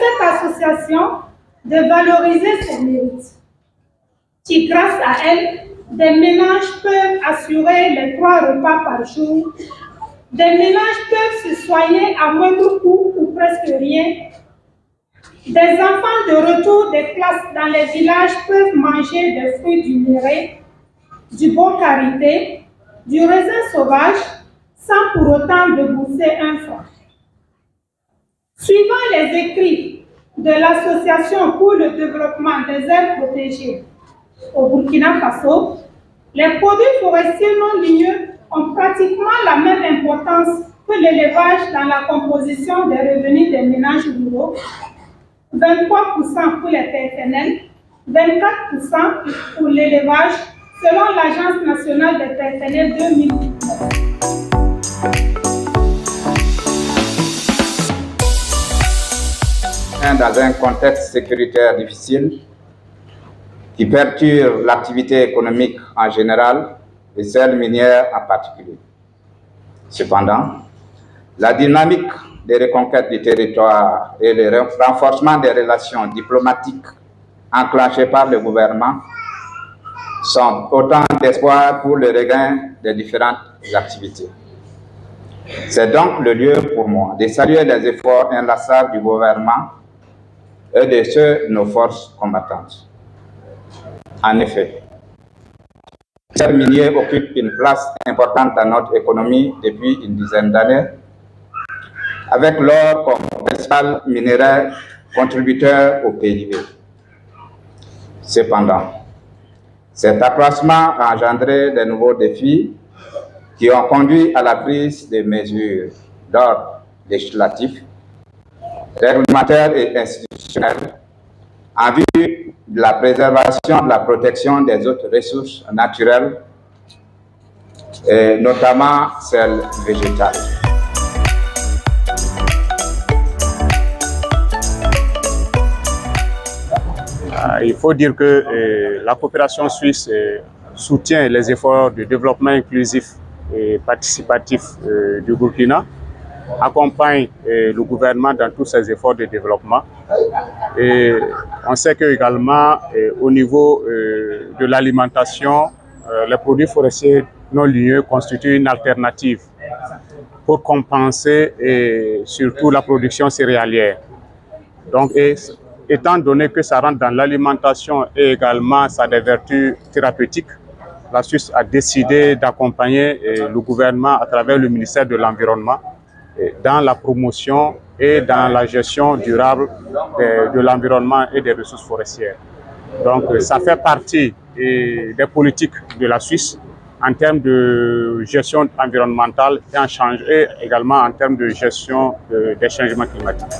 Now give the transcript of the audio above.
cette association de valoriser ses mérites, qui grâce à elle, des ménages peuvent assurer les 3 repas par jour, des ménages peuvent se soigner à moindre coût ou presque rien, des enfants de retour des classes dans les villages peuvent manger des fruits du mireille, du bon karité, du raisin sauvage, sans pour autant débourser un franc. Suivant les écrits de l'Association pour le développement des aires protégées au Burkina Faso, les produits forestiers non ligneux ont pratiquement la même importance que l'élevage dans la composition des revenus des ménages ruraux, 23% pour les PFNL, 24% pour l'élevage, selon l'Agence nationale des PFNL 2019. Dans un contexte sécuritaire difficile qui perturbe l'activité économique en général et celle minière en particulier. Cependant, la dynamique des reconquêtes du territoire et le renforcement des relations diplomatiques enclenchées par le gouvernement sont autant d'espoir pour le regain des différentes activités. C'est donc le lieu pour moi de saluer les efforts inlassables du gouvernement et de ceux de nos forces combattantes. En effet, le secteur minier occupe une place importante dans notre économie depuis une dizaine d'années, avec l'or comme principal minéraire contributeur au PIB. Cependant, cet accroissement a engendré de nouveaux défis qui ont conduit à la prise de mesures d'ordre législatif, réglementaire et institutionnel en vue de la préservation de la protection des autres ressources naturelles, et notamment celles végétales. Il faut dire que la coopération suisse soutient les efforts de développement inclusif et participatif du Burkina, accompagne le gouvernement dans tous ses efforts de développement. Et on sait que également au niveau de l'alimentation, les produits forestiers non ligneux constituent une alternative pour compenser surtout la production céréalière. Donc, étant donné que ça rentre dans l'alimentation et également ça a des vertus thérapeutiques, la Suisse a décidé d'accompagner le gouvernement à travers le ministère de l'Environnement dans la promotion et dans la gestion durable de l'environnement et des ressources forestières. Donc ça fait partie des politiques de la Suisse en termes de gestion environnementale et également en termes de gestion des changements climatiques.